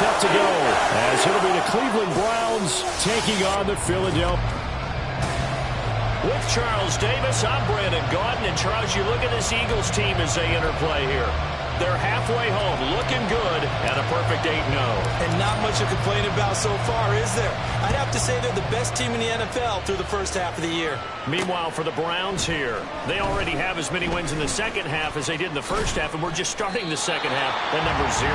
set to go as it'll be the Cleveland Browns taking on the Philadelphia. With Charles Davis, I'm Brandon Gaudin. And Charles, you look at this Eagles team as they interplay here. They're halfway home, looking good, and a perfect 8-0. And not much to complain about so far, is there? I'd have to say they're the best team in the NFL through the first half of the year. Meanwhile, for the Browns here, they already have as many wins in the second half as they did in the first half, and we're just starting the second half at number 0.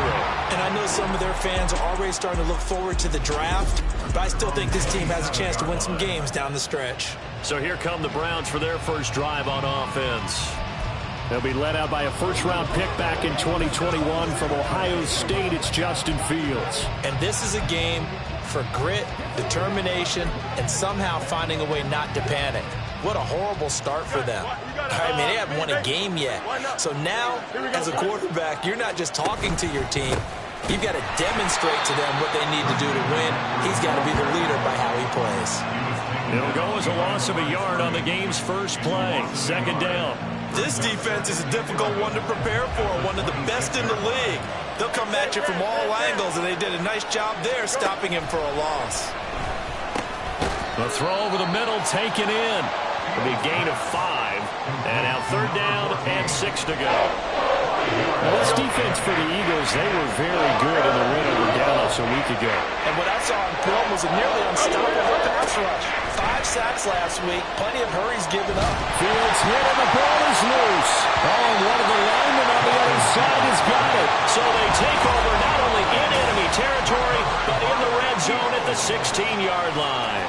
And I know some of their fans are already starting to look forward to the draft, but I still think this team has a chance to win some games down the stretch. So here come the Browns for their first drive on offense. They'll be led out by a first-round pick back in 2021 from Ohio State. It's Justin Fields. And this is a game for grit, determination, and somehow finding a way not to panic. What a horrible start for them. I mean, they haven't won a game yet. So now, as a quarterback, you're not just talking to your team. You've got to demonstrate to them what they need to do to win. He's got to be the leader by how he plays. It'll go as a loss of a yard on the game's first play. Second down. This defense is a difficult one to prepare for, one of the best in the league. They'll come at you from all angles, and they did a nice job there stopping him for a loss. The throw over the middle taken in. It'll be a gain of 5. And now third down and 6 to go. Now this defense for the Eagles, they were very good in the win over Dallas a week ago. And what I saw on film was a nearly unstoppable pass rush. 5 sacks last week, plenty of hurries given up. Fields hit and the ball is loose. Oh, and one of the linemen on the other side has got it. So they take over not only in enemy territory, but in the red zone at the 16-yard line.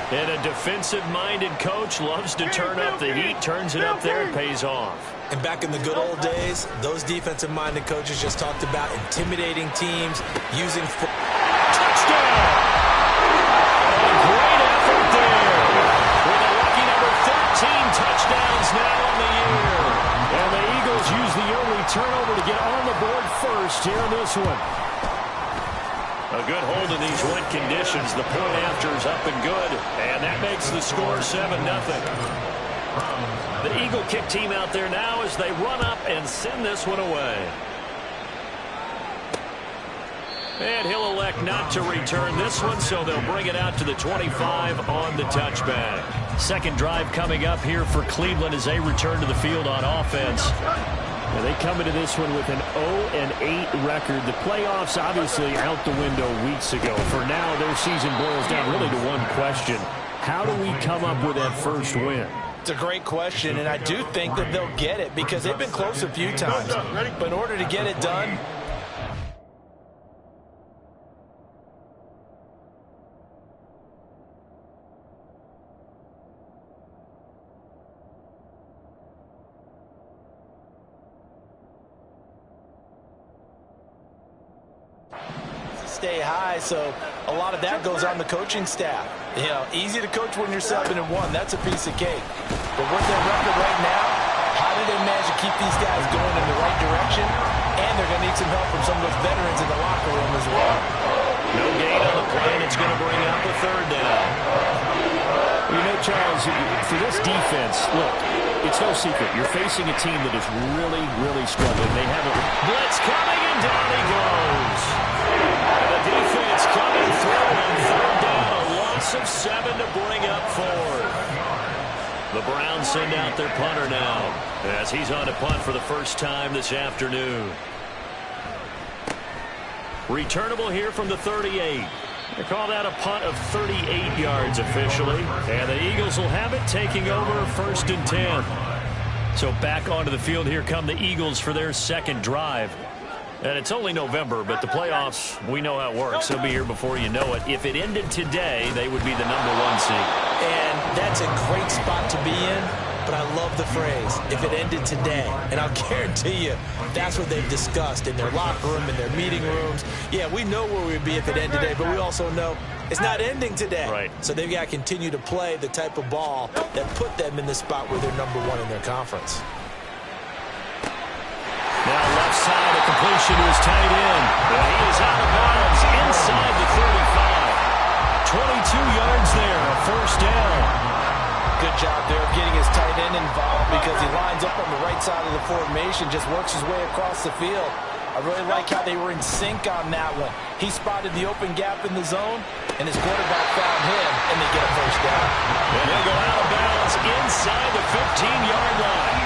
And a defensive-minded coach loves to turn up the heat, turns it up there, and pays off. And back in the good old days, those defensive-minded coaches just talked about intimidating teams, using... Touchdown! Great effort there. With a lucky number 13 touchdowns now on the year. And the Eagles use the early turnover to get on the board first here in this one. A good hold in these wet conditions. The point after is up and good. And that makes the score 7-0. The Eagle kick team out there now as they run up and send this one away. And he'll elect not to return this one, so they'll bring it out to the 25 on the touchback. Second drive coming up here for Cleveland as they return to the field on offense. And they come into this one with an 0-8 record. The playoffs obviously out the window weeks ago. For now, their season boils down really to one question. How do we come up with that first win? It's a great question, and I do think that they'll get it because they've been close a few times. But in order to get it done, stay high, so a lot of that goes on the coaching staff. You know, easy to coach when you're 7-1. That's a piece of cake. But with their record right now, how do they manage to keep these guys going in the right direction? And they're going to need some help from some of those veterans in the locker room as well. No gain on the play, and it's going to bring up a third down. You know, Charles, for this defense, look, it's no secret. You're facing a team that is really, really struggling. They haven't... Blitz coming, and down he goes. The defense coming through on third down. A loss of 7 to bring up 4. The Browns send out their punter now as he's on to punt for the first time this afternoon. Returnable here from the 38. They call that a punt of 38 yards officially. And the Eagles will have it, taking over first and 10. So back onto the field, here come the Eagles for their second drive. And it's only November, but the playoffs, we know how it works. They'll be here before you know it. If it ended today, they would be the number 1 seed. And that's a great spot to be in, but I love the phrase, if it ended today. And I'll guarantee you, that's what they've discussed in their locker room, in their meeting rooms. Yeah, we know where we'd be if it ended today, but we also know it's not ending today. Right. So they've got to continue to play the type of ball that put them in the spot where they're number 1 in their conference. Now left side, a completion to his tight end. And he is out of bounds inside the 35. 22 yards there, a first down. Good job there of getting his tight end involved because he lines up on the right side of the formation, just works his way across the field. I really like how they were in sync on that one. He spotted the open gap in the zone, and his quarterback found him, and they get a first down. And they go out of bounds inside the 15-yard line.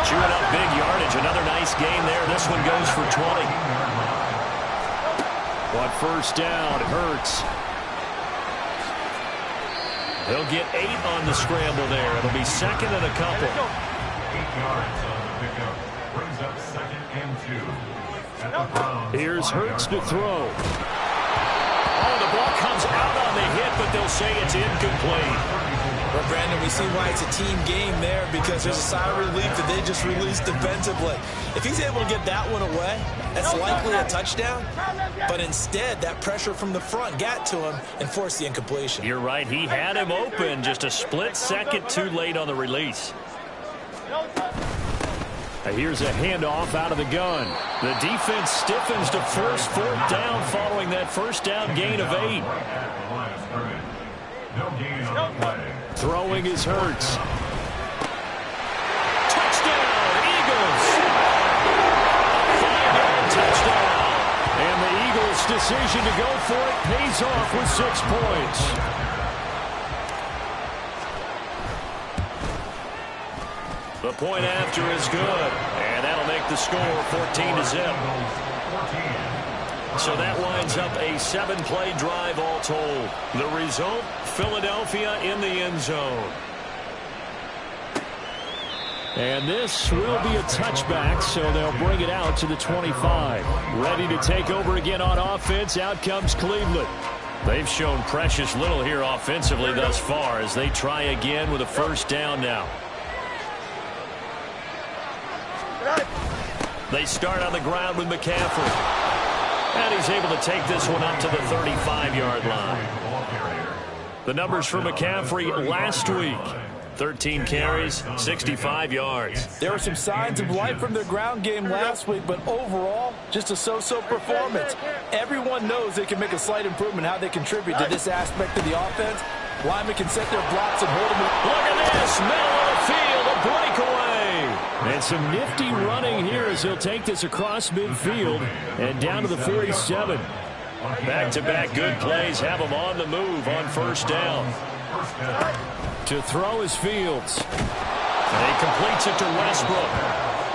Chewing up big yardage. Another nice gain there. This one goes for 20. On first down, Hurts. He'll get 8 on the scramble there. It'll be second and a couple. 8 yards on the pickup. Brings up 2nd and 2. At the Browns. Here's Hurts to throw. Oh, the ball comes out on the hit, but they'll say it's incomplete. Well, Brandon, we see why it's a team game there, because there's a sigh of relief that they just released defensively. If he's able to get that one away, that's likely a touchdown. But instead, that pressure from the front got to him and forced the incompletion. You're right. He had him open, just a split second too late on the release. Here's a handoff out of the gun. The defense stiffens to force 4th down following that first down gain of 8. No gain on the play. Throwing is Hurts. Touchdown, Eagles! 5-yard touchdown. And the Eagles' decision to go for it pays off with 6 points. The point after is good, and that'll make the score 14-0. So that winds up a 7-play drive all told. The result, Philadelphia in the end zone. And this will be a touchback, so they'll bring it out to the 25. Ready to take over again on offense. Out comes Cleveland. They've shown precious little here offensively thus far as they try again with a first down now. They start on the ground with McCaffrey. And he's able to take this one up to the 35-yard line. The numbers for McCaffrey last week. 13 carries, 65 yards. There were some signs of life from their ground game last week, but overall, just a so-so performance. Everyone knows they can make a slight improvement how they contribute to this aspect of the offense. Linemen can set their blocks and hold them. Look at this, middle of the field, a breakaway. And some nifty running here as he'll take this across midfield and down to the 47. Back-to-back good plays have him on the move on first down. To throw is Fields. And he completes it to Westbrook.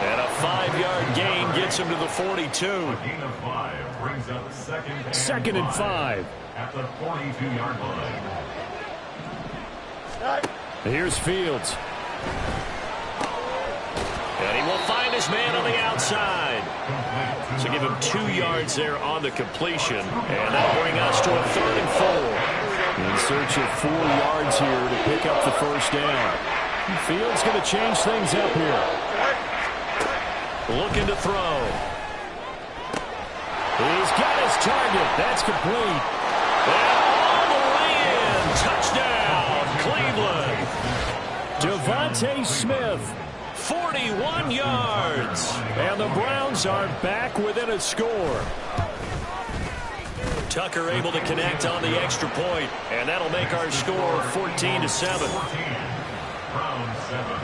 And a 5-yard gain gets him to the 42. A gain of 5 brings up 2nd and 5. At the 42-yard line. Here's Fields. And he will find his man on the outside. So give him 2 yards there on the completion. And that'll bring us to a 3rd and 4. In search of 4 yards here to pick up the first down. Fields going to change things up here. Looking to throw. He's got his target. That's complete. And all the way in. Touchdown, Cleveland. Devontae Smith. 41 yards. And the Browns are back within a score. Tucker able to connect on the extra point, and that'll make our score 14-7. Browns 7.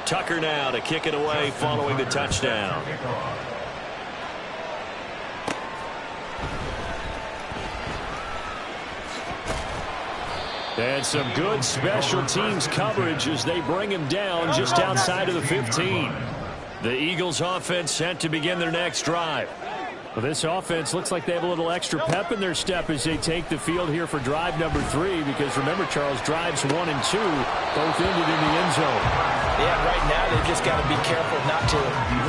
Tucker now to kick it away following the touchdown. And some good special teams coverage as they bring him down just outside of the 15. The Eagles offense set to begin their next drive. Well, this offense looks like they have a little extra pep in their step as they take the field here for drive number 3, because remember, Charles, drives 1 and 2 both ended in the end zone. Yeah, right now they've just got to be careful not to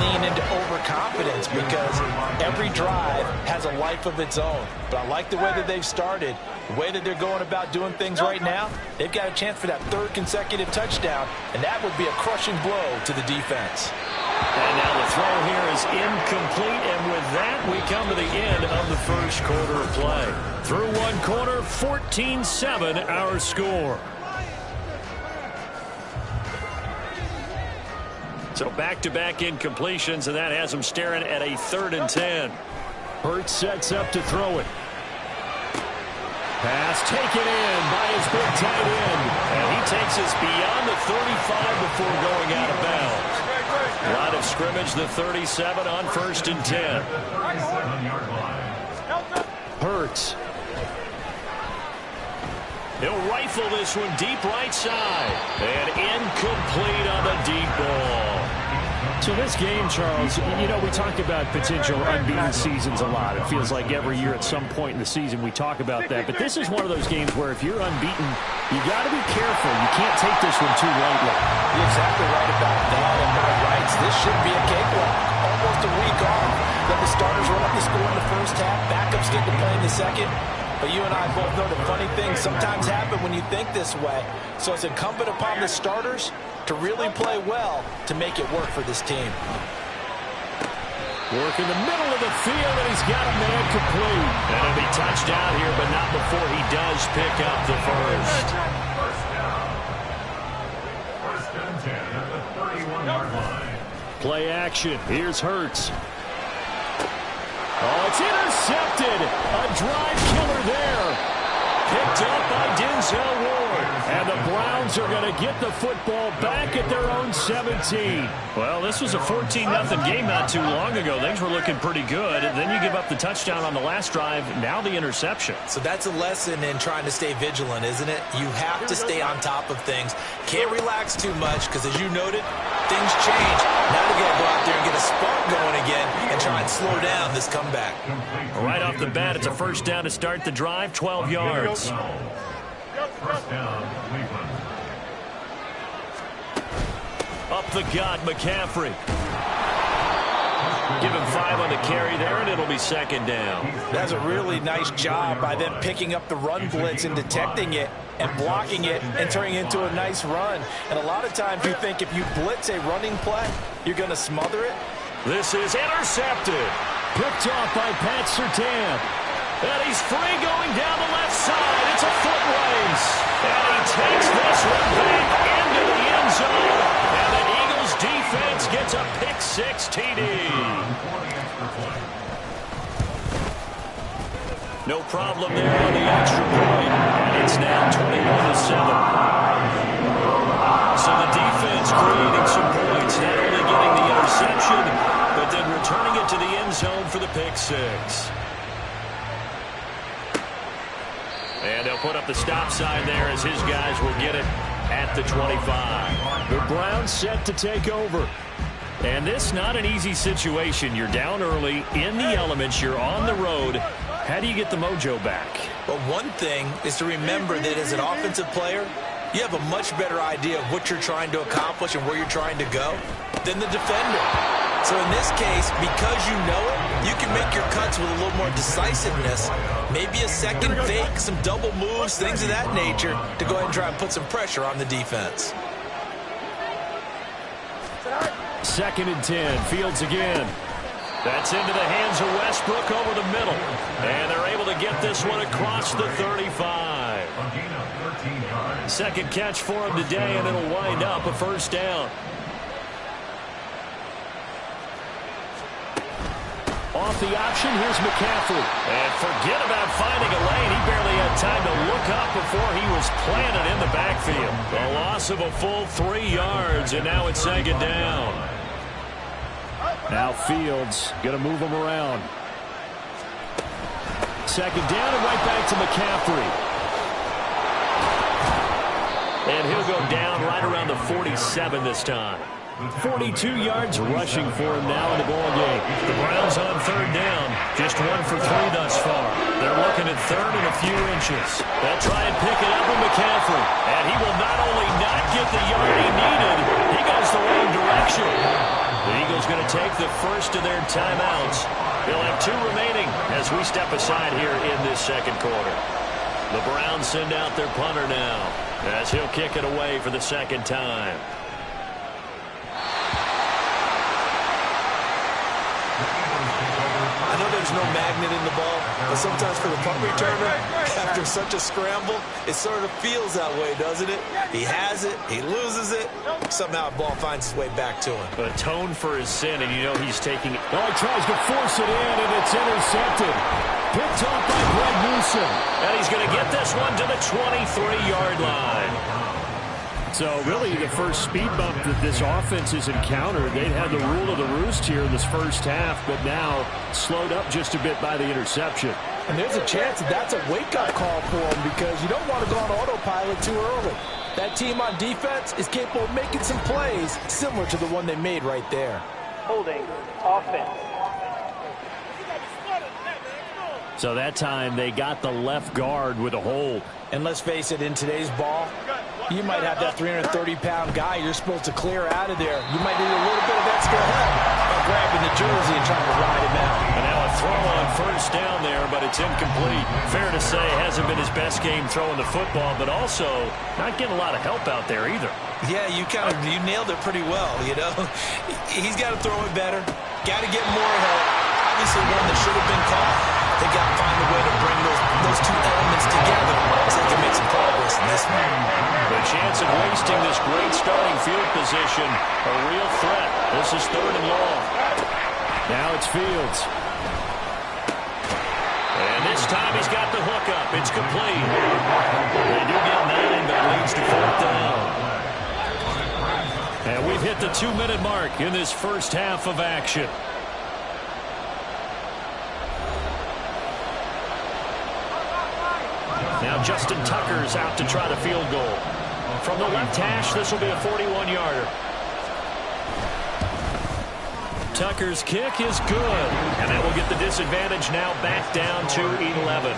lean into overconfidence, because every drive has a life of its own. But I like the way that they've started, the way that they're going about doing things right now. They've got a chance for that 3rd consecutive touchdown, and that would be a crushing blow to the defense. And now the throw here is incomplete, and with that, we come to the end of the first quarter of play. Through one quarter, 14-7 our score. So back-to-back incompletions, and that has them staring at a 3rd and 10. Hurts sets up to throw it. Pass taken in by his big tight end. And he takes us beyond the 35 before going out of bounds. Line of scrimmage, the 37 on 1st and 10. 37-yard line. Hurts. He'll rifle this one deep right side. And incomplete on the deep ball. So this game, Charles, you know, we talk about potential unbeaten seasons a lot. It feels like every year at some point in the season we talk about that. But this is one of those games where if you're unbeaten, you got to be careful. You can't take this one too lightly. You're exactly right about that. And by rights, this should be a cakewalk. Almost a week off. Let the starters run up the score in the first half. Backups get to play in the second. But you and I both know the funny things sometimes happen when you think this way. So it's incumbent upon the starters to really play well to make it work for this team. Work in the middle of the field, and he's got a man complete. And it'll be touchdown here, but not before he does pick up the first. First and 10 at the 31-yard line. Play action. Here's Hurts. Oh, it's intercepted. A drive killer there. Picked up by Denzel Ward. And the Browns are going to get the football back at their own 17. Well, this was a 14-0 game not too long ago. Things were looking pretty good. And then you give up the touchdown on the last drive. Now the interception. So that's a lesson in trying to stay vigilant, isn't it? You have to stay on top of things. Can't relax too much because, as you noted, things change. Now you got to go out there and get a spark going again and try and slow down this comeback. Right off the bat, it's a first down to start the drive, 12 yards. First down, Cleveland. Up the gut, McCaffrey. Give him 5 on the carry there, and it'll be second down. That's a really nice job by them picking up the run blitz and detecting it and blocking it and turning it into a nice run. And a lot of times you think if you blitz a running play, you're going to smother it. This is intercepted. Picked off by Pat Surtain. And he's free going down the left side. It's a foot race. And he takes this one back into the end zone. And the Eagles defense gets a pick-6 TD. No problem there on the extra point. And it's now 21-7. So the defense creating some points, not only getting the interception, but then returning it to the end zone for the pick-6. And they'll put up the stop sign there as his guys will get it at the 25. The Browns set to take over. And this not an easy situation. You're down early, in the elements, you're on the road. How do you get the mojo back? But one thing is to remember that as an offensive player, you have a much better idea of what you're trying to accomplish and where you're trying to go than the defender. So in this case, because you know it, you can make your cuts with a little more decisiveness. Maybe a second fake, some double moves, things of that nature to go ahead and try and put some pressure on the defense. Second and 10. Fields again. That's into the hands of Westbrook over the middle. And they're able to get this one across the 35. Second catch for him today, and it'll wind up a first down. Off the option, here's McCaffrey. And forget about finding a lane. He barely had time to look up before he was planted in the backfield. A loss of a full 3 yards, and now it's second down. Now Fields going to move him around. Second down and right back to McCaffrey. And he'll go down right around the 47 this time. 42 yards rushing for him now in the ball game. The Browns on third down. Just 1 for 3 thus far. They're looking at third and a few inches. They'll try and pick it up with McCaffrey. And he will not only not get the yard he needed, he goes the wrong direction. The Eagles going to take the first of their timeouts. They'll have 2 remaining as we step aside here in this second quarter. The Browns send out their punter now as he'll kick it away for the second time. I know there's no magnet in the ball, but sometimes for the punt returner, after such a scramble, it sort of feels that way, doesn't it? He has it, he loses it, somehow the ball finds its way back to him. Atone for his sin, and you know he's taking it. Oh, he tries to force it in, and it's intercepted. Picked off by Greg Newsom. And he's going to get this one to the 23-yard line. So really the first speed bump that this offense has encountered, they'd had the rule of the roost here in this first half, but now slowed up just a bit by the interception. And there's a chance that that's a wake-up call for them because you don't want to go on autopilot too early. That team on defense is capable of making some plays similar to the one they made right there. Holding offense. So that time they got the left guard with a hold. And let's face it, in today's ball, you might have that 330-pound guy you're supposed to clear out of there. You might need a little bit of extra help by grabbing the jersey and trying to ride him out. And now a throw on first down there, but it's incomplete. Fair to say, hasn't been his best game throwing the football, but also not getting a lot of help out there either. Yeah, you nailed it pretty well, you know. He's got to throw it better. Got to get more help. Obviously one that should have been caught. They got to find a way to bring those two elements together so they can make some progress in this one. The chance of wasting this great starting field position, a real threat. This is 3rd and long. Now it's Fields. And this time he's got the hook up. It's complete. They do get 9, but it leads to 4th down. And we've hit the 2-minute mark in this first half of action. Now Justin Tucker's out to try the field goal. From the left hash, this will be a 41-yarder. Tucker's kick is good. And that will get the disadvantage now back down to 11.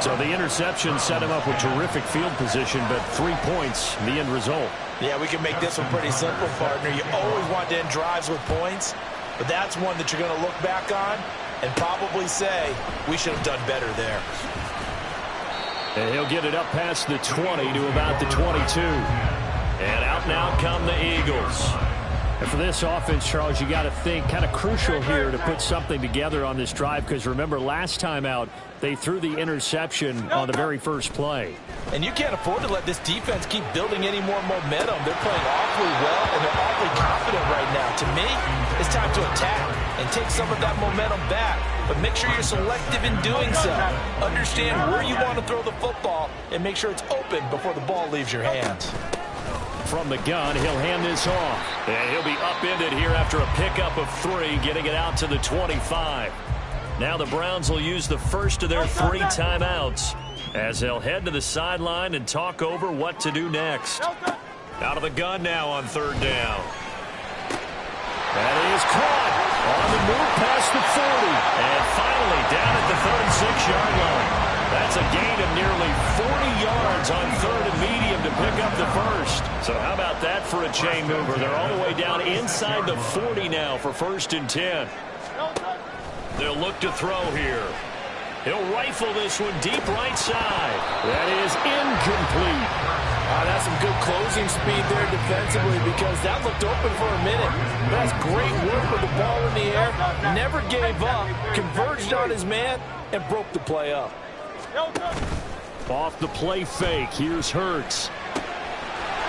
So the interception set him up with terrific field position, but 3 points, the end result. Yeah, we can make this one pretty simple, partner. You always want to end drives with points, but that's one that you're going to look back on and probably say, we should have done better there. And he'll get it up past the 20 to about the 22. And out now come the Eagles. And for this offense, Charles, you got to think kind of crucial here to put something together on this drive, because remember last time out they threw the interception on the very first play. And you can't afford to let this defense keep building any more momentum. They're playing awfully well, and they're awfully confident right now. To me, it's time to attack and take some of that momentum back. But make sure you're selective in doing so. Understand where you want to throw the football and make sure it's open before the ball leaves your hands. From the gun, he'll hand this off. And he'll be upended here after a pickup of 3, getting it out to the 25. Now the Browns will use the first of their 3 timeouts as they'll head to the sideline and talk over what to do next. Out of the gun now on 3rd down. That is caught on the move past the 40. And finally down at the 36-yard line. That's a gain of nearly 40 yards on 3rd and medium to pick up the first. So how about that for a chain mover? They're all the way down inside the 40 now for 1st and 10. They'll look to throw here. He'll rifle this one deep right side. That is incomplete. That's some good closing speed there defensively, because that looked open for a minute. That's great work with the ball in the air. Never gave up, converged on his man, and broke the play up. Off the play fake, here's Hurts.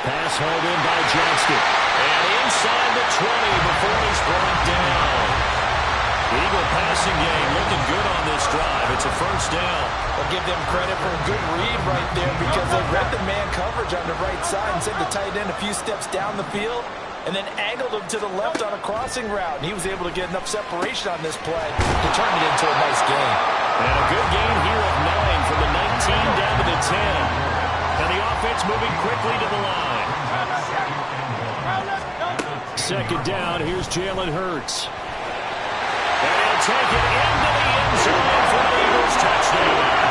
Pass held in by Johnston. And inside the 20 before he's brought down. Eagle passing game looking good on this drive. It's a 1st down. I'll give them credit for a good read right there, because they read the man coverage on the right side and sent the tight end a few steps down the field and then angled him to the left on a crossing route. And he was able to get enough separation on this play to turn it into a nice gain. And a good gain here of 9 from the 19 down to the 10. And the offense moving quickly to the line. 2nd down, here's Jalen Hurts. And he'll take it into the end zone for the Eagles touchdown.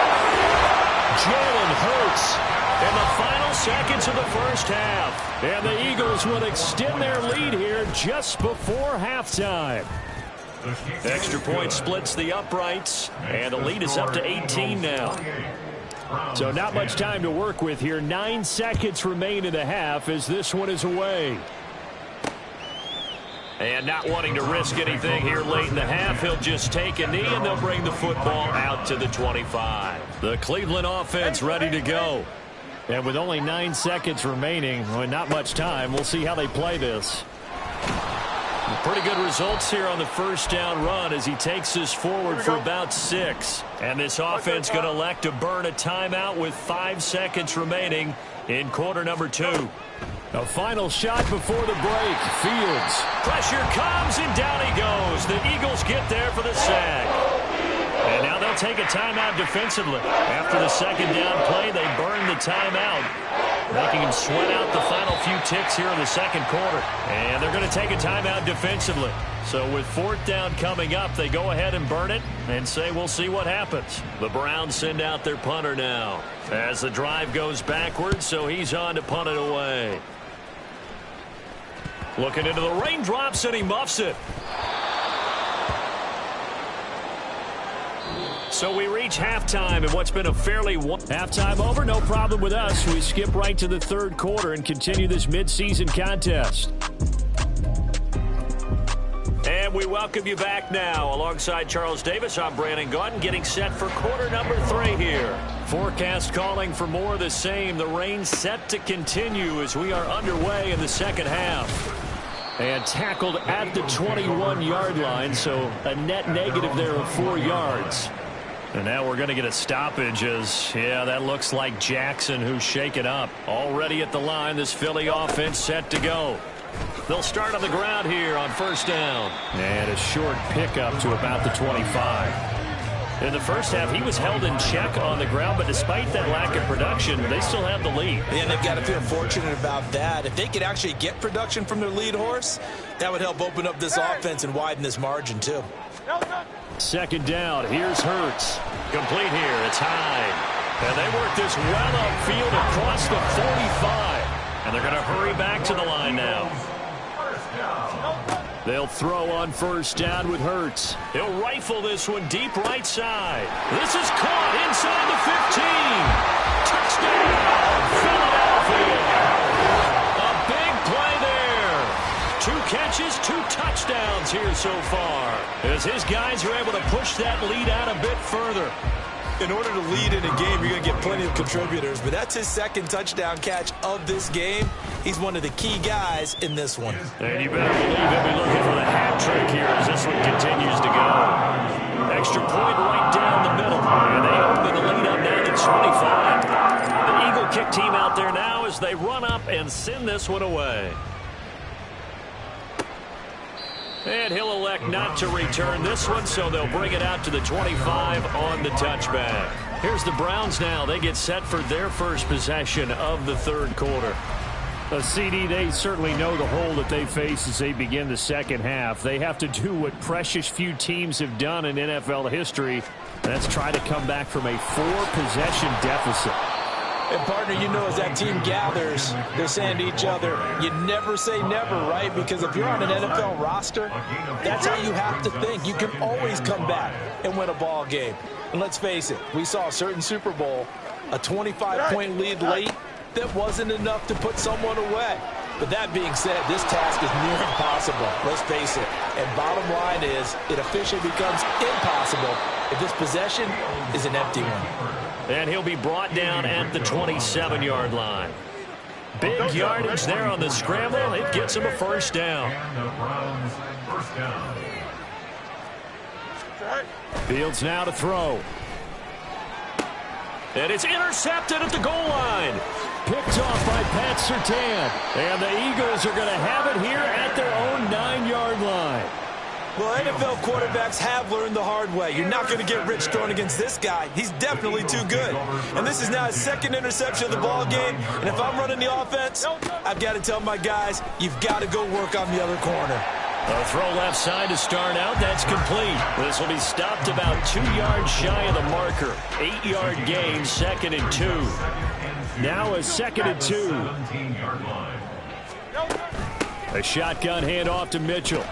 Jalen Hurts In the final seconds of the first half. And the Eagles will extend their lead here just before halftime. Extra point splits the uprights, and the lead is up to 18 now. So not much time to work with here. 9 seconds remain in the half as this one is away. And not wanting to risk anything here late in the half, he'll just take a knee, and they'll bring the football out to the 25. The Cleveland offense ready to go. And with only 9 seconds remaining, well, not much time, we'll see how they play this. Pretty good results here on the first down run as he takes this forward for about 6. And this offense going to elect to burn a timeout with 5 seconds remaining in quarter number 2. A final shot before the break. Fields. Pressure comes, and down he goes. The Eagles get there for the sack. And now they'll take a timeout defensively. After the second down play, they burn the timeout, making him sweat out the final few ticks here in the second quarter. And they're going to take a timeout defensively. So with 4th down coming up, they go ahead and burn it and say we'll see what happens. The Browns send out their punter now as the drive goes backwards, so he's on to punt it away. Looking into the raindrops, and he muffs it. So we reach halftime in what's been a fairly... Halftime over, no problem with us. We skip right to the third quarter and continue this midseason contest. And we welcome you back now. Alongside Charles Davis, I'm Brandon Gaudin, getting set for quarter number 3 here. Forecast calling for more of the same. The rain set to continue as we are underway in the second half. And tackled at the 21-yard line, so a net negative there of 4 yards. And now we're going to get a stoppage as, yeah, that looks like Jackson who's shaken up. Already at the line, this Philly offense set to go. They'll start on the ground here on first down. And a short pickup to about the 25. In the first half, he was held in check on the ground, but despite that lack of production, they still have the lead. And they've got to feel fortunate about that. If they could actually get production from their lead horse, that would help open up this offense and widen this margin, too. Second down, here's Hurts. Complete here, it's Hyde. And they work this well upfield across the 45. And they're going to hurry back to the line now. They'll throw on first down with Hurts. He'll rifle this one deep right side. This is caught inside the 15. Touchdown, Philadelphia. A big play there. 2 catches, 2 touchdowns here so far, as his guys are able to push that lead out a bit further. In order to lead in a game, you're going to get plenty of contributors, but that's his 2nd touchdown catch of this game. He's one of the key guys in this one. And you better believe he'll be looking for the hat trick here as this one continues to go. Extra point right down the middle, and they open the lead up now to 25. The Eagle kick team out there now as they run up and send this one away. And he'll elect not to return this one, so they'll bring it out to the 25 on the touchback. Here's the Browns now. They get set for their first possession of the third quarter. CD, they certainly know the hole that they face as they begin the second half. They have to do what precious few teams have done in NFL history. That's try to come back from a 4-possession deficit. And, partner, you know, as that team gathers, they're saying to each other, you never say never, right? Because if you're on an NFL roster, that's how you have to think. You can always come back and win a ball game. And let's face it, we saw a certain Super Bowl, a 25-point lead late, that wasn't enough to put someone away. But that being said, this task is near impossible. Let's face it. And bottom line is, it officially becomes impossible if this possession is an empty one. And he'll be brought down at the 27-yard line. Big yardage there on the scramble. It gets him a first down. Fields now to throw. And it's intercepted at the goal line. Picked off by Pat Surtain. And the Eagles are going to have it here at their own 9-yard line. Well, NFL quarterbacks have learned the hard way. You're not going to get rich throwing against this guy. He's definitely too good. And this is now his 2nd interception of the ball game. And if I'm running the offense, I've got to tell my guys, you've got to go work on the other corner. A throw left side to start out. That's complete. This will be stopped about 2 yards shy of the marker. 8-yard gain, 2nd and 2. Now a 2nd and 2. A shotgun handoff to Mitchell.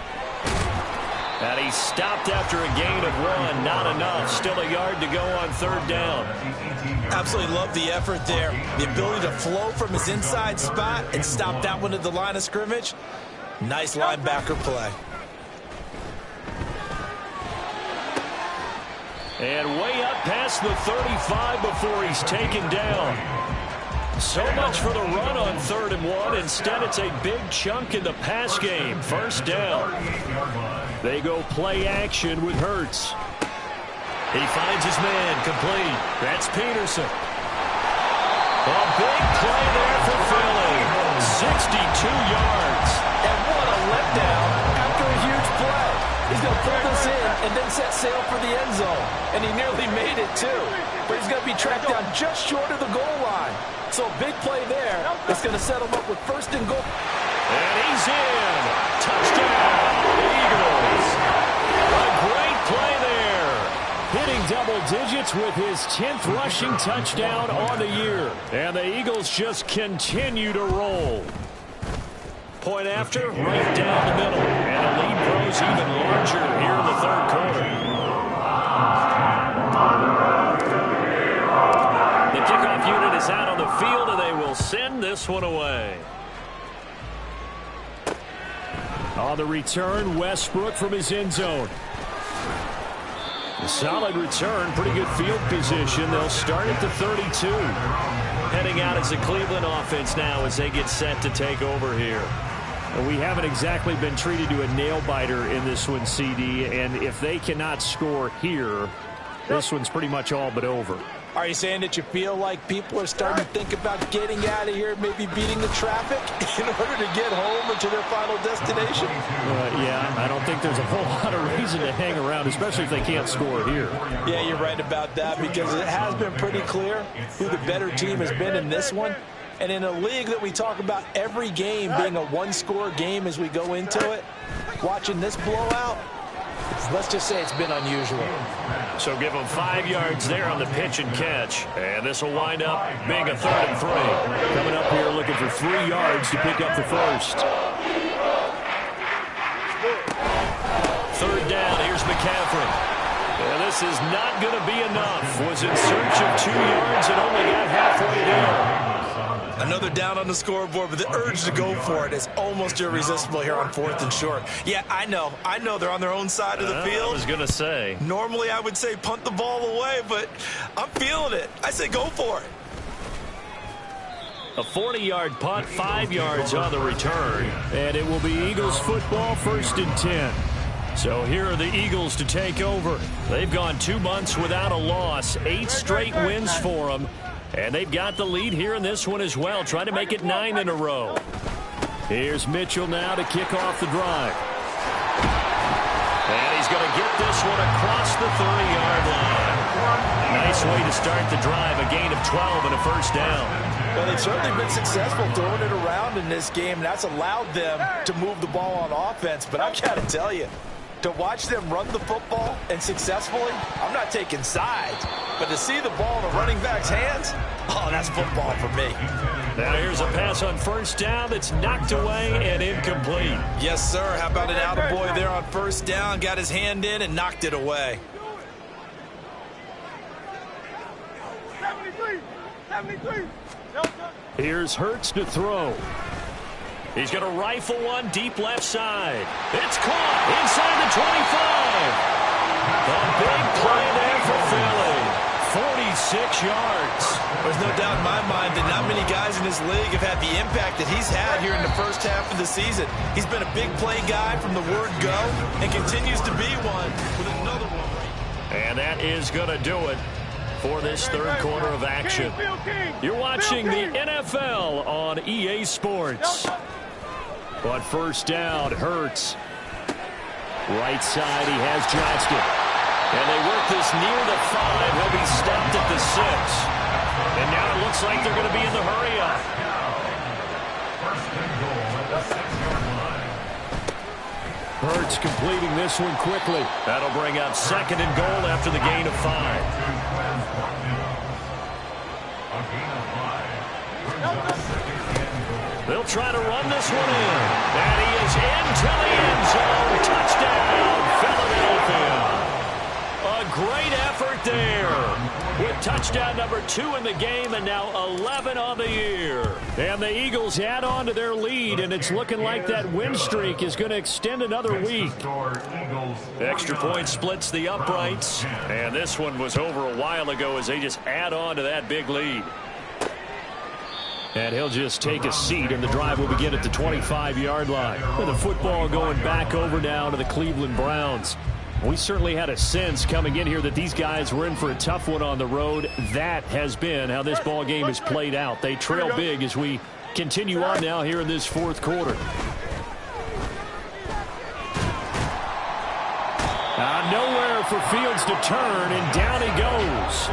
And he stopped after a gain of 1. Not enough. Still a yard to go on 3rd down. Absolutely love the effort there. The ability to flow from his inside spot and stop that one at the line of scrimmage. Nice linebacker play. And way up past the 35 before he's taken down. So much for the run on 3rd and 1. Instead, it's a big chunk in the pass game. First down. They go play action with Hurts. He finds his man complete. That's Peterson. A big play there for Philly. 62 yards. And what a letdown after a huge play. He's going to pull this in and then set sail for the end zone. And he nearly made it, too. But he's going to be tracked down just short of the goal line. So a big play there. It's going to set him up with 1st and goal. And he's in. Touchdown, Eagles. A great play there. Hitting double digits with his 10th rushing touchdown on the year. And the Eagles just continue to roll. Point after, right down the middle. And the lead grows even larger here in the 3rd quarter. The kickoff unit is out on the field, and they will send this one away. On the return, Westbrook from his end zone. A solid return, pretty good field position. They'll start at the 32. Heading out as the Cleveland offense now as they get set to take over here. We haven't exactly been treated to a nail-biter in this one, CD, and if they cannot score here, this one's pretty much all but over. Are you saying that you feel like people are starting to think about getting out of here, maybe beating the traffic in order to get home or to their final destination? Yeah, I don't think there's a whole lot of reason to hang around, especially if they can't score here. Yeah, you're right about that because it has been pretty clear who the better team has been in this one. And in a league that we talk about every game being a one-score game as we go into it, watching this blowout, let's just say it's been unusual. So give them 5 yards there on the pitch and catch. And this will wind up being a 3rd and 3. Coming up here looking for 3 yards to pick up the first. 3rd down, here's McCaffrey. And this is not going to be enough. Was in search of 2 yards and only got halfway there. Another down on the scoreboard, but the urge to go for it is almost irresistible here on 4th and short. Yeah, I know they're on their own side of the field. I was going to say. Normally I would say punt the ball away, but I'm feeling it. I say go for it. A 40-yard punt, 5 yards on the return. And it will be Eagles football, 1st and 10. So here are the Eagles to take over. They've gone 2 months without a loss, 8 straight wins for them. And they've got the lead here in this one as well, trying to make it 9 in a row. Here's Mitchell now to kick off the drive. And he's going to get this one across the 30-yard line. Nice way to start the drive, a gain of 12 and a 1st down. Well, they've certainly been successful throwing it around in this game. That's allowed them to move the ball on offense. But I've got to tell you, to watch them run the football and successfully, I'm not taking sides, but to see the ball in a running back's hands, oh, that's football for me. Now here's a pass on 1st down that's knocked away and incomplete. Yes, sir. How about an attaboy there on 1st down? Got his hand in and knocked it away. 73. Here's Hurts to throw. He's going to rifle one deep left side. It's caught inside the 25. A big play there for Philly. 46 yards. There's no doubt in my mind that not many guys in this league have had the impact that he's had here in the 1st half of the season. He's been a big play guy from the word go and continues to be one with another one. And that is going to do it for this 3rd quarter of action. You're watching the NFL on EA Sports. But 1st down, Hurts. Right side, he has Johnston. And they work this near the 5. He'll be stopped at the 6. And now it looks like they're going to be in the hurry-up. 1st and goal at the 6-yard line. Hurts completing this one quickly. That'll bring up 2nd and goal after the gain of 5. A gain of 5. Brings up 2nd and goal. They'll try to run this one in. And he is into the end zone. Touchdown, Philadelphia. A great effort there. With touchdown number 2 in the game and now 11 on the year. And the Eagles add on to their lead, and it's looking like that win streak is going to extend another week. Extra point splits the uprights. And this one was over a while ago as they just add on to that big lead. And he'll just take a seat, and the drive will begin at the 25-yard line. With the football going back over now to the Cleveland Browns. We certainly had a sense coming in here that these guys were in for a tough one on the road. That has been how this ball game has played out. They trail big as we continue on now here in this fourth quarter. Nowhere for Fields to turn, and down he goes.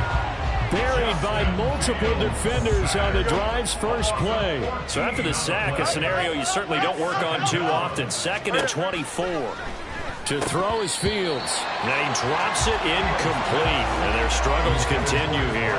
Buried by multiple defenders on the drive's first play. So after the sack, a scenario you certainly don't work on too often. 2nd and 24. To throw is Fields. Now he drops it incomplete, and their struggles continue here.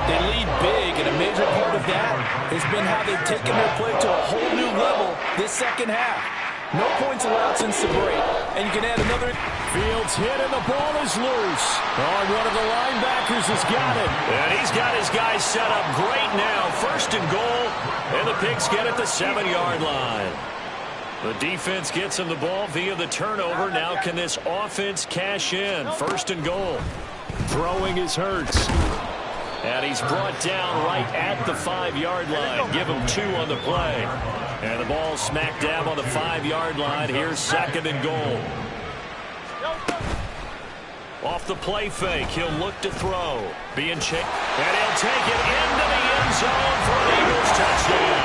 They lead big, and a major part of that has been how they've taken their play to a whole new level this second half. No points allowed since the break, and you can add another. Fields hit, and the ball is loose. One of the linebackers has got it. And he's got his guys set up great now. 1st and goal, and the Pigs get at the 7-yard line. The defense gets him the ball via the turnover. Now can this offense cash in? 1st and goal. Throwing is Hurts. And he's brought down right at the 5-yard line. Give him 2 on the play. And the ball smack dab on the 5-yard line. Here's 2nd and goal. Off the play fake, he'll look to throw. Being chased, and he'll take it into the end zone for an Eagles touchdown.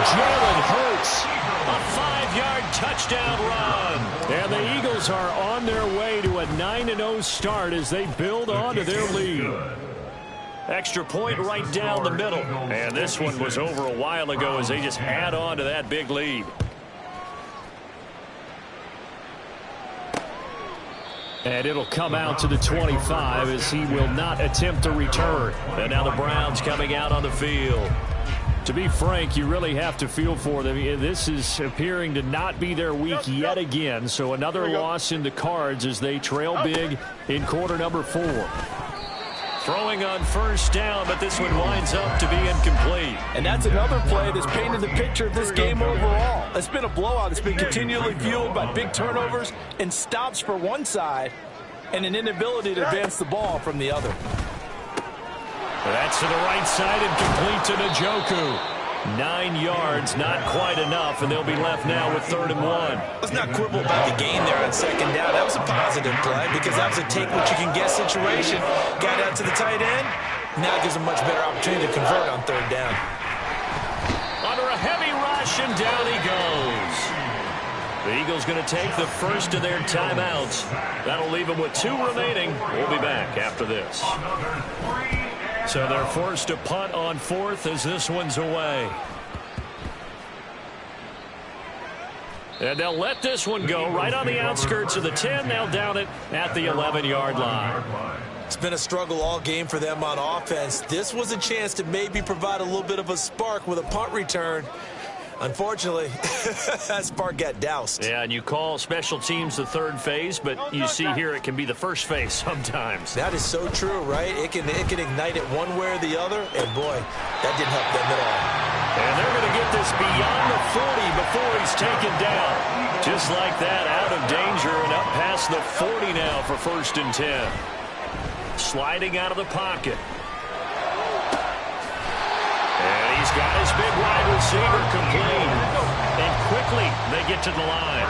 Jalen Hurts. A 5-yard touchdown run. And the Eagles are on their way to a 9-0 start as they build on to their lead. Extra point right down the middle. And this one was over a while ago as they just add on to that big lead. And it'll come out to the 25 as he will not attempt to return. And now the Browns coming out on the field. To be frank, you really have to feel for them. This is appearing to not be their week yet again. So another loss in the cards as they trail big in quarter number 4. Throwing on 1st down, but this one winds up to be incomplete. And that's another play that's painted the picture of this game overall. It's been a blowout. It's been continually fueled by big turnovers and stops for one side and an inability to advance the ball from the other. That's to the right side and complete to Njoku. 9 yards, not quite enough, and they'll be left now with 3rd and 1. Let's not quibble about the gain there on 2nd down. That was a positive play because that was a take-what-you-can-get situation. Got out to the tight end. Now gives a much better opportunity to convert on 3rd down. Under a heavy rush, and down he goes. The Eagles going to take the first of their timeouts. That'll leave them with 2 remaining. We'll be back after this. So they're forced to punt on 4th as this one's away. And they'll let this one go right on the outskirts of the 10. They'll down it at the 11-yard line. It's been a struggle all game for them on offense. This was a chance to maybe provide a little bit of a spark with a punt return. Unfortunately, that spark got doused. Yeah, and you call special teams the 3rd phase, but you see here it can be the 1st phase sometimes. That is so true, right? It can ignite it one way or the other, and boy, that didn't help them at all. And they're going to get this beyond the 40 before he's taken down. Just like that, out of danger and up past the 40 now for 1st and 10. Sliding out of the pocket. And he's got his big wide receiver complete. And quickly they get to the line.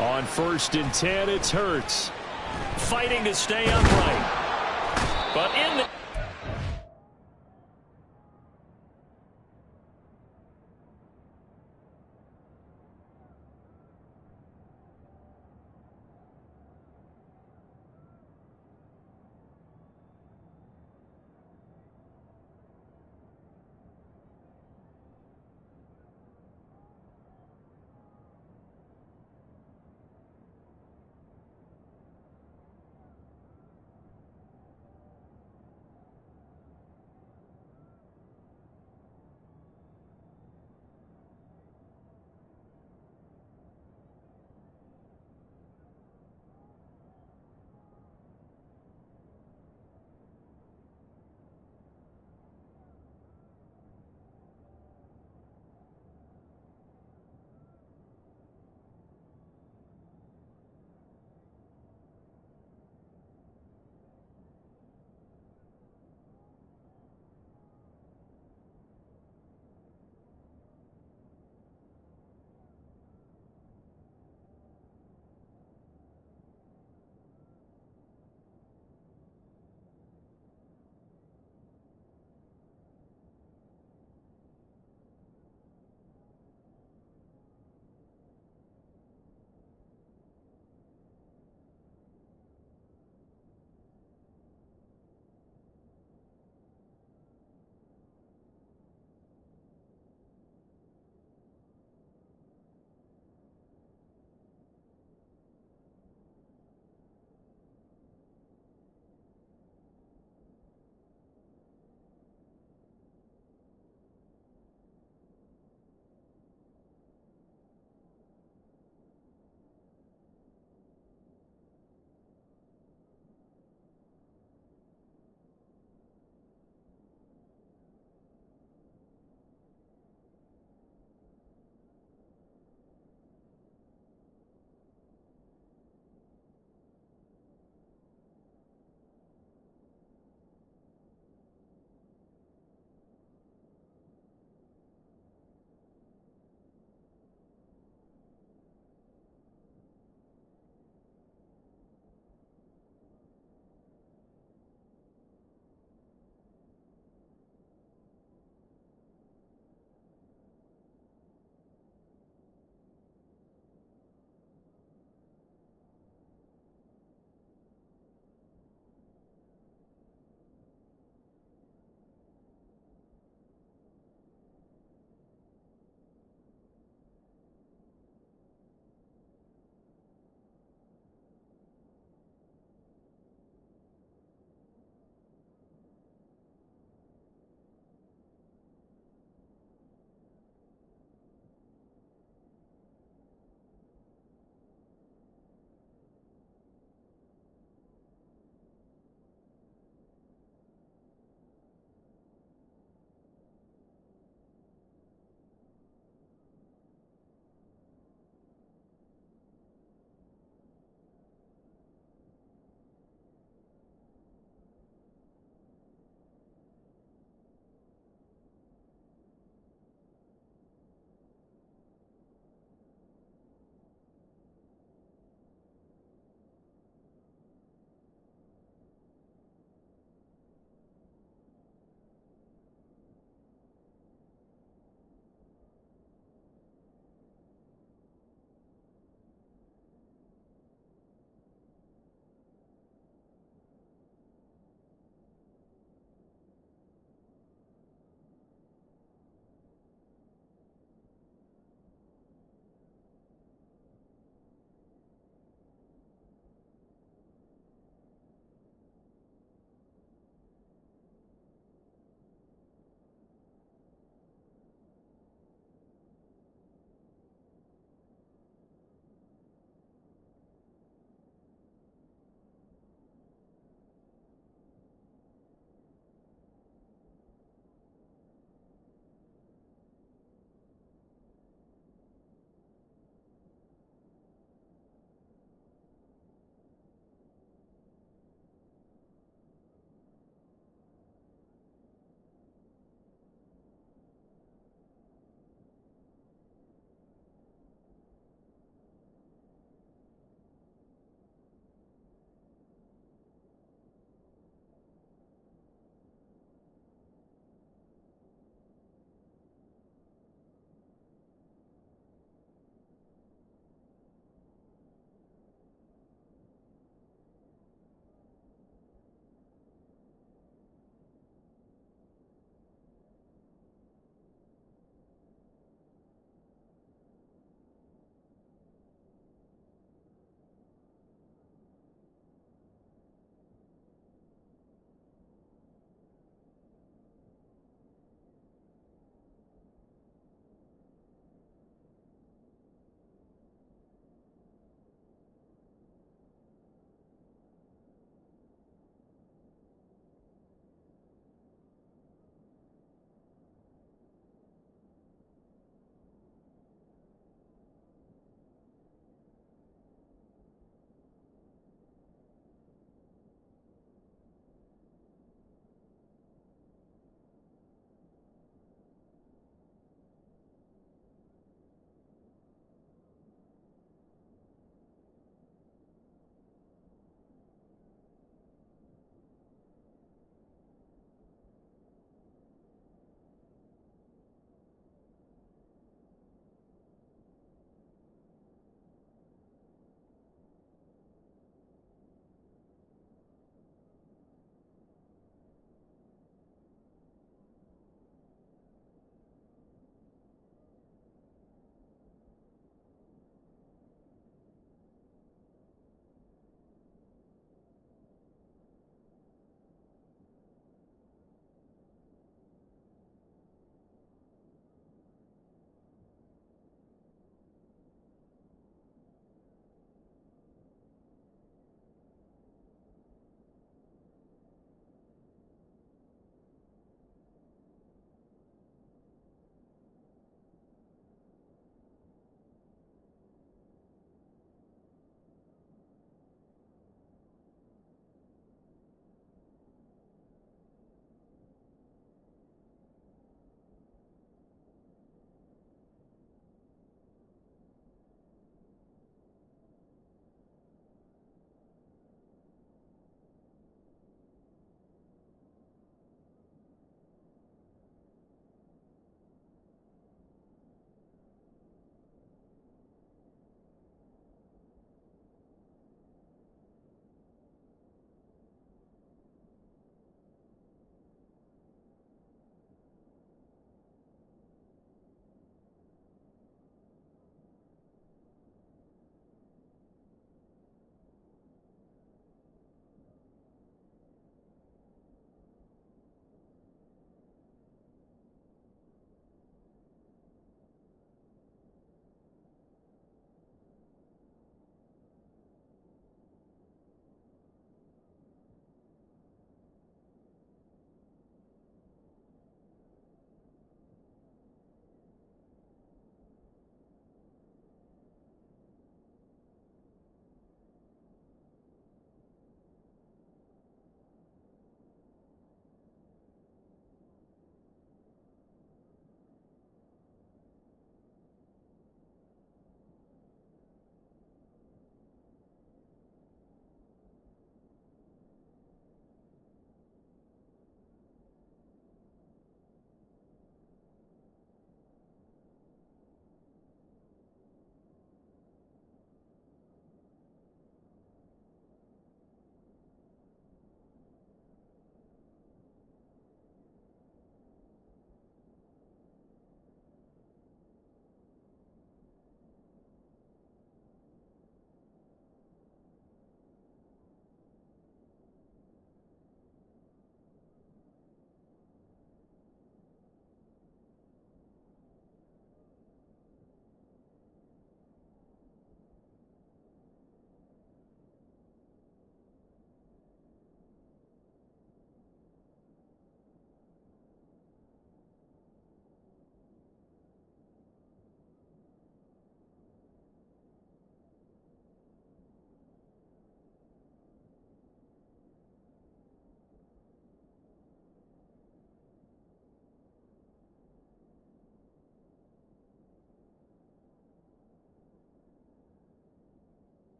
On 1st and 10, it's Hurts. Fighting to stay upright. But in the...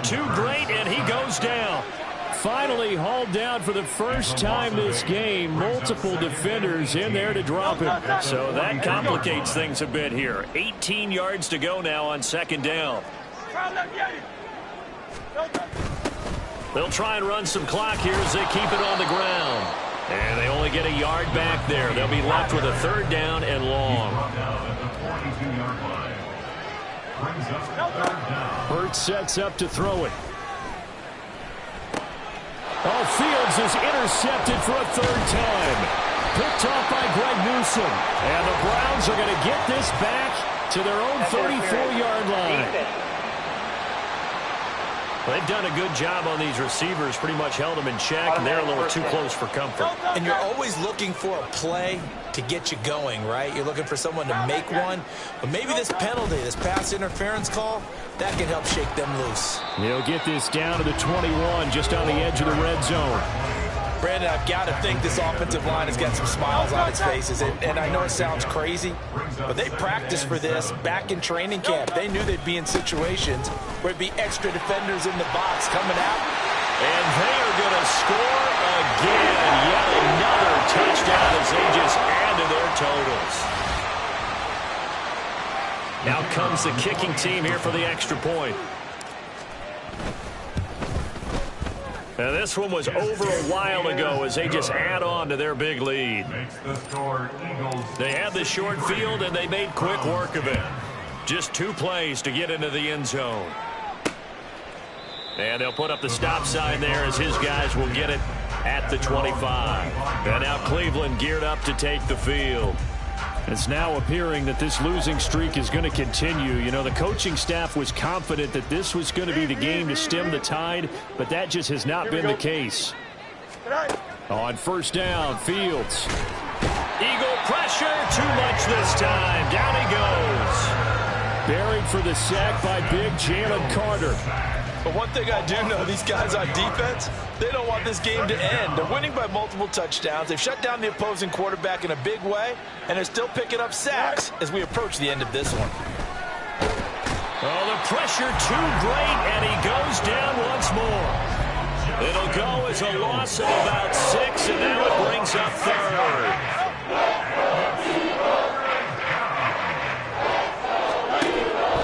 too great, and he goes down. Finally hauled down for the first time this game. Multiple defenders in there to drop him. So that complicates things a bit here. 18 yards to go now on second down. They'll try and run some clock here as they keep it on the ground. And they only get a yard back there. They'll be left with a third down and long. Burt sets up to throw it. Oh, Fields is intercepted for a third time. Picked off by Greg Newsome. And the Browns are going to get this back to their own 34-yard line. They've done a good job on these receivers, pretty much held them in check, and they're a little too close for comfort. And you're always looking for a play to get you going, right? You're looking for someone to make one. But maybe this penalty, this pass interference call, that can help shake them loose. They'll get this down to the 21, just on the edge of the red zone. Brandon, I've got to think this offensive line has got some smiles on its faces. And I know it sounds crazy, but they practiced for this back in training camp. They knew they'd be in situations where it'd be extra defenders in the box coming out. And they are going to score again. Yet another touchdown as they just add to their totals. Now comes the kicking team here for the extra point. Now this one was over a while ago as they just add on to their big lead. They had the short field and they made quick work of it. Just 2 plays to get into the end zone. And they'll put up the stop sign there as his guys will get it at the 25. And now Cleveland geared up to take the field. It's now appearing that this losing streak is going to continue. You know, the coaching staff was confident that this was going to be the game to stem the tide, but that just has not been the case. On first down, Fields. Eagle pressure, too much this time. Down he goes. Buried for the sack by big Jalen Carter. But one thing I do know, these guys on defense, they don't want this game to end. They're winning by multiple touchdowns. They've shut down the opposing quarterback in a big way, and they're still picking up sacks as we approach the end of this one. Oh, the pressure too great, and he goes down once more. It'll go as a loss of about 6, and now it brings up third.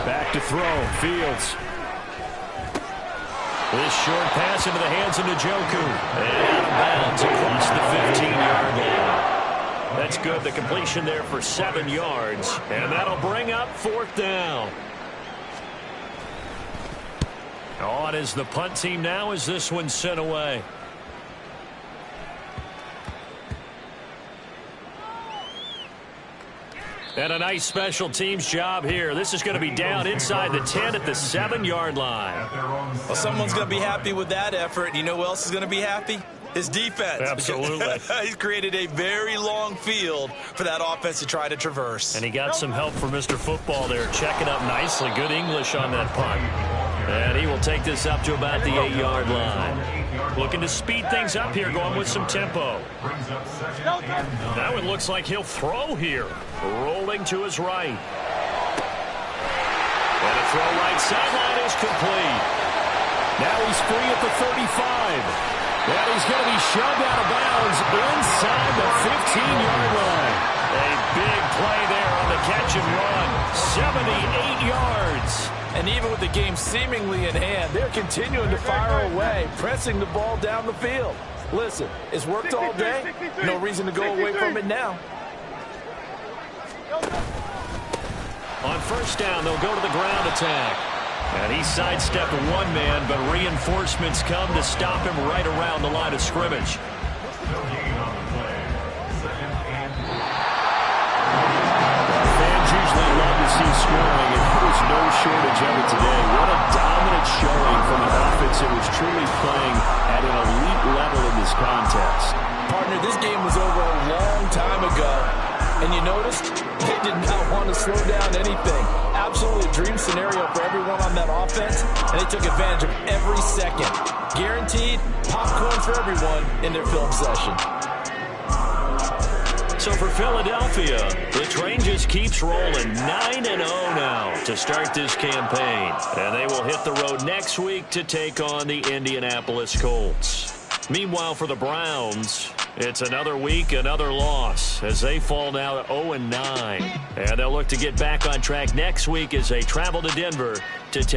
Back to throw, Fields. This short pass into the hands of Njoku. And out of bounds across the 15-yard line. That's good. The completion there for 7 yards. And that'll bring up fourth down. On is the punt team now as this one's sent away. And a nice special teams job here. This is going to be down inside the 10 at the 7-yard line. Well, someone's going to be happy with that effort. You know who else is going to be happy? His defense. Absolutely. He's created a very long field for that offense to try to traverse. And he got some help from Mr. Football there, checking up nicely. Good English on that punt. And he will take this up to about the 8-yard line. Looking to speed things up here, going with some tempo. That one looks like he'll throw here. Rolling to his right. And a throw right sideline is complete. Now he's free at the 35. And he's going to be shoved out of bounds inside the 15-yard line. A big play there on the catch and run. 78 yards. And even with the game seemingly in hand, they're continuing to fire away, pressing the ball down the field. Listen, it's worked all day. No reason to go away from it now. On first down, they'll go to the ground attack. And he sidestepped one man, but reinforcements come to stop him right around the line of scrimmage. Fans usually love to see scoring, and there's no shortage of it today. What a dominant showing from an offense that was truly playing at an elite level in this contest. Partner, this game was over a long time ago. And you noticed they did not want to slow down anything. Absolutely a dream scenario for everyone on that offense, and they took advantage of every second. Guaranteed popcorn for everyone in their film session. So for Philadelphia, the train just keeps rolling. 9-0 now to start this campaign. And they will hit the road next week to take on the Indianapolis Colts. Meanwhile, for the Browns, it's another week, another loss as they fall now to 0-9. And they'll look to get back on track next week as they travel to Denver to take